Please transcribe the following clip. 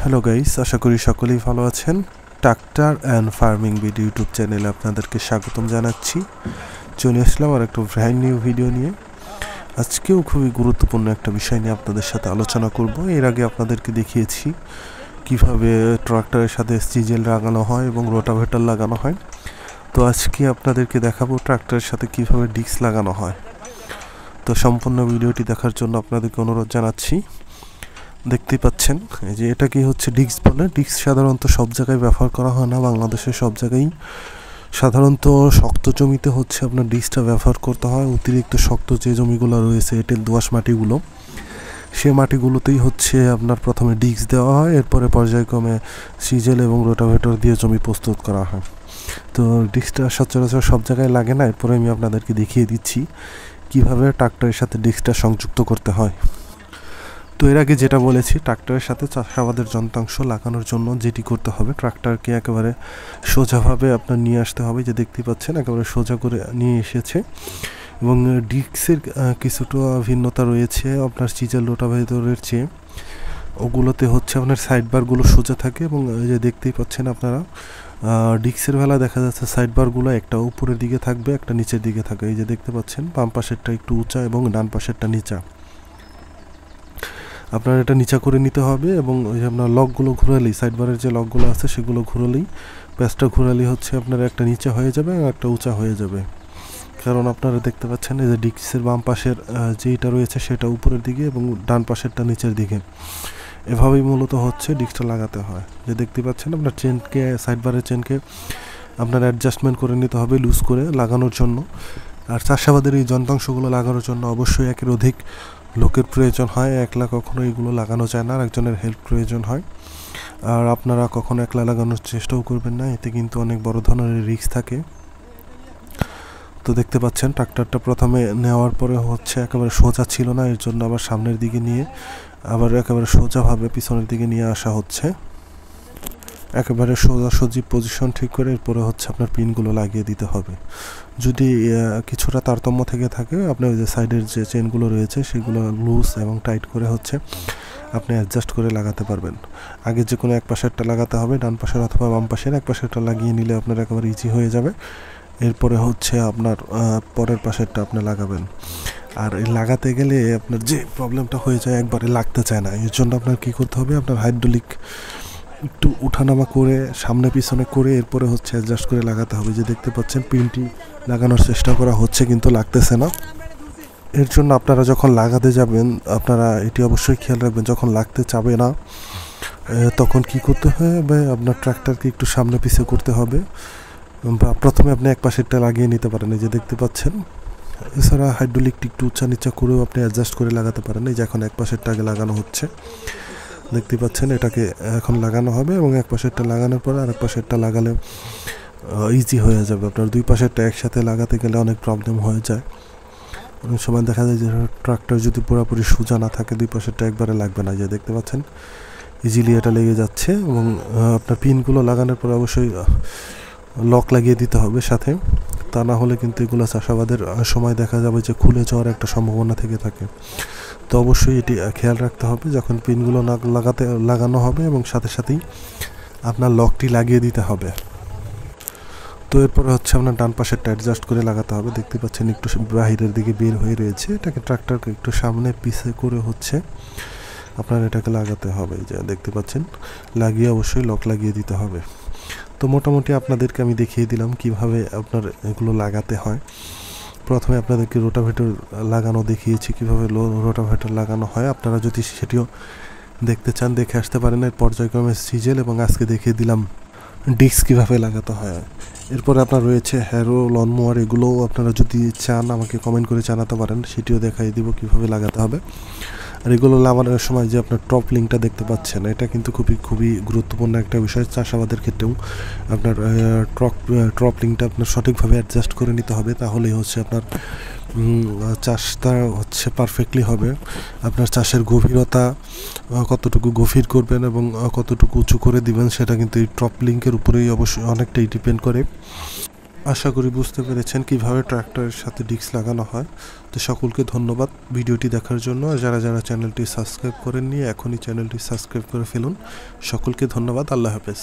Hello guys, আশা করি সকলেই ভালো আছেন। Tractor and farming video YouTube চ্যানেলে আপনাদেরকে স্বাগতম জানাচ্ছি। চলে আসলাম আর একটা ব্র্যান্ড নিউ ভিডিও নিয়ে। আজকেও খুবই গুরুত্বপূর্ণ একটা বিষয় নিয়ে আপনাদের সাথে আলোচনা করব। এর আগে আপনাদেরকে দেখিয়েছি কিভাবে ট্রাক্টরের সাথে সিজেল লাগানো হয় এবং রোটাভেটর লাগানো হয়। তো আজকে আপনাদেরকে দেখাবো ট্রাক্টরের সাথে কিভাবে ডিস্ক লাগানো হয়। তো সম্পূর্ণ ভিডিওটি দেখার জন্য আপনাদেরকে অনুরোধ জানাচ্ছি। দেখতেই পাচ্ছেন এই যে এটা কি হচ্ছে ডিস্ক বলে। ডিস্ক সাধারণত সব জায়গায় ব্যবহার করা হয় না, বাংলাদেশের সব জায়গায় সাধারণত শক্ত জমিতে হচ্ছে আপনার ডিস্কটা ব্যবহার করতে হয়। অতিরিক্ত শক্ত যে জমিগুলো রয়েছে এঁটেল দোআঁশ মাটিগুলো, সে মাটিগুলোতেই হচ্ছে আপনার প্রথমে ডিস্ক দেওয়া হয়, এরপরে পর্যায়ক্রমে সিজেল এবং রোটাভেটর দিয়ে জমি প্রস্তুত করা হয়। তো ডিস্কটা সচরাচর সব জায়গায় লাগে না। এরপরে আমি আপনাদেরকে দেখিয়ে দিচ্ছি কিভাবে ট্রাক্টরের সাথে ডিস্কটা সংযুক্ত করতে হয়। তো এর আগে যেটা বলেছি, ট্রাক্টরের সাথে চাষাবাদের যন্ত্রাংশ লাগানোর জন্য যেটি করতে হবে, ট্রাক্টরকে একেবারে সোজাভাবে আপনার নিয়ে আসতে হবে। যে দেখতে পাচ্ছেন একেবারে সোজা করে নিয়ে এসেছে এবং ডিস্কের কিছুটা ভিন্নতা রয়েছে আপনার সিজেল রোটাভেটরের চেয়ে। ওগুলোতে হচ্ছে আপনার সাইড বারগুলো সোজা থাকে এবং এই যে দেখতেই পাচ্ছেন আপনারা ডিস্কের বেলা দেখা যাচ্ছে সাইড বারগুলো একটা উপরের দিকে থাকবে, একটা নিচের দিকে থাকবে। এই যে দেখতে পাচ্ছেন বাম পাশেরটা একটু উঁচা এবং ডান পাশেরটা নিচা। আপনার এটা নিচা করে নিতে হবে এবং ওই যে আপনার লকগুলো ঘুরালেই, সাইড বারের যে লকগুলো আছে সেগুলো ঘুরালেই, প্যাচটা ঘুরালেই হচ্ছে আপনার একটা নিচা হয়ে যাবে আর একটা উঁচা হয়ে যাবে। কারণ আপনারা দেখতে পাচ্ছেন এই যে ডিস্কের বাম পাশের যেটা রয়েছে সেটা উপরের দিকে এবং ডান পাশেরটা নিচের দিকে। এভাবেই মূলত হচ্ছে ডিস্কটা লাগাতে হয়। যে দেখতে পাচ্ছেন আপনার চেনকে, সাইড বারের চেনকে আপনার অ্যাডজাস্টমেন্ট করে নিতে হবে লুজ করে লাগানোর জন্য। আর চাষাবাদের এই যন্ত্রাংশগুলো লাগানোর জন্য অবশ্যই একের অধিক লোকের প্রয়োজন হয়। একলা কখনো এগুলো লাগানো যায় না, একজনের হেল্প প্রয়োজন হয়। আর আপনারা কখনো একলা লাগানোর চেষ্টাও করবেন না, এতে কিন্তু অনেক বড় ধরনের রিস্ক থাকে। তো দেখতে পাচ্ছেন ট্রাক্টরটা প্রথমে নেওয়ার পরে হচ্ছে একেবারে সোজা ছিল না, এর জন্য আবার সামনের দিকে নিয়ে আবার একেবারে সোজাভাবে পিছনের দিকে নিয়ে আসা হচ্ছে। একেবারে সোজাসুজি পজিশন ঠিক করে এরপরে হচ্ছে আপনার পিনগুলো লাগিয়ে দিতে হবে। যদি কিছুটা তারতম্য থেকে থাকে, আপনার ওই যে সাইডের যে চেনগুলো রয়েছে সেগুলো লুজ এবং টাইট করে হচ্ছে আপনি অ্যাডজাস্ট করে লাগাতে পারবেন। আগে যে কোনো এক পাশেরটা লাগাতে হবে, ডান পাশের অথবা বাম পাশের এক পাশেরটা লাগিয়ে নিলে আপনার একেবারে ইজি হয়ে যাবে। এরপরে হচ্ছে আপনার পরের পাশেরটা আপনি লাগাবেন। আর এই লাগাতে গেলে আপনার যে প্রবলেমটা হয়ে যায়, একবারে লাগতে চায় না। এর জন্য আপনার কী করতে হবে, আপনার হাইড্রোলিক একটু উঠানামা করে সামনে পিছনে করে এরপরে হচ্ছে অ্যাডজাস্ট করে লাগাতে হবে। যে দেখতে পাচ্ছেন পিনটি লাগানোর চেষ্টা করা হচ্ছে কিন্তু লাগতেছে না। এর জন্য আপনারা যখন লাগাতে যাবেন আপনারা এটি অবশ্যই খেয়াল রাখবেন, যখন লাগতে চাবে না তখন কি করতে হবে, আপনার ট্রাক্টরকে একটু সামনে পিছিয়ে করতে হবে বা প্রথমে আপনি এক পাশেরটা লাগিয়ে নিতে পারেন। এই যে দেখতে পাচ্ছেন। এছাড়া হাইড্রোলিকটি একটু উঁচা নিচা করেও আপনি অ্যাডজাস্ট করে লাগাতে পারেন। এই যে এখন এক পাশেরটা আগে লাগানো হচ্ছে, দেখতে পাচ্ছেন এটাকে এখন লাগানো হবে এবং এক পাশেরটা লাগানোর পরে আরেক পাশেরটা লাগালে ইজি হয়ে যাবে। আপনার দুই পাশেরটা একসাথে লাগাতে গেলে অনেক প্রবলেম হয়ে যায়। অনেক সময় দেখা যায় যে ট্রাক্টর যদি পুরোপুরি সোজা না থাকে দুই পাশেরটা একবারে লাগবে না। যে দেখতে পাচ্ছেন ইজিলি এটা লেগে যাচ্ছে এবং আপনার পিনগুলো লাগানোর পরে অবশ্যই লক লাগিয়ে দিতে হবে সাথে, তা না হলে কিন্তু এগুলো চাষাবাদের সময় দেখা যাবে যে খুলে যাওয়ার একটা সম্ভাবনা থেকে থাকে। তো অবশ্যই এটি খেয়াল রাখতে হবে যখন পিনগুলো লাগানো হবে এবং সাথে সাথেই আপনার লকটি লাগিয়ে দিতে হবে। তো এরপরে হচ্ছে আপনার ডান পাশেরটা অ্যাডজাস্ট করে লাগাতে হবে। দেখতে পাচ্ছেন একটু বাহিরের দিকে বের হয়ে রয়েছে, এটাকে ট্রাক্টরকে একটু সামনে পিছিয়ে করে হচ্ছে আপনার এটাকে লাগাতে হবে। যে দেখতে পাচ্ছেন লাগিয়ে অবশ্যই লক লাগিয়ে দিতে হবে। তো মোটামুটি আপনাদেরকে আমি দেখিয়ে দিলাম কিভাবে আপনার এগুলো লাগাতে হয়। প্রথমে আপনাদেরকে রোটাভেটর লাগানো দেখিয়েছি, কীভাবে রোটাভেটর লাগানো হয়। আপনারা যদি সেটিও দেখতে চান দেখে আসতে পারেন। এর পর্যায়ক্রমে সিজেল এবং আজকে দেখিয়ে দিলাম ডিস্ক কীভাবে লাগাতে হয়। এরপরে আপনার রয়েছে হ্যারো, লনমোয়ার, এগুলোও আপনারা যদি চান আমাকে কমেন্ট করে জানাতে পারেন, সেটিও দেখাই দিব কীভাবে লাগাতে হবে। আর এগুলো লাগানোর সময় যে আপনার টপ লিঙ্কটা দেখতে পাচ্ছেন, এটা কিন্তু খুবই গুরুত্বপূর্ণ একটা বিষয়। চাষাবাদের ক্ষেত্রেও আপনার টপ লিঙ্কটা আপনার সঠিকভাবে অ্যাডজাস্ট করে নিতে হবে, তাহলেই হচ্ছে আপনার চাষটা হচ্ছে পারফেক্টলি হবে। আপনার চাষের গভীরতা কতটুকু গভীর করবেন এবং কতটুকু উঁচু করে দিবেন সেটা কিন্তু এই টপ লিঙ্কের উপরেই অবশ্যই অনেকটাই ডিপেন্ড করে। আশা করি বুঝতে পেরেছেন কিভাবে ট্র্যাক্টরের সাথে ডিস্ক লাগানো হয়। তো সকলকে ধন্যবাদ ভিডিওটি দেখার জন্য। আর যারা যারা চ্যানেলটি সাবস্ক্রাইব করেননি এখনই চ্যানেলটি সাবস্ক্রাইব করে ফেলুন। সকলকে ধন্যবাদ। আল্লাহ হাফেজ।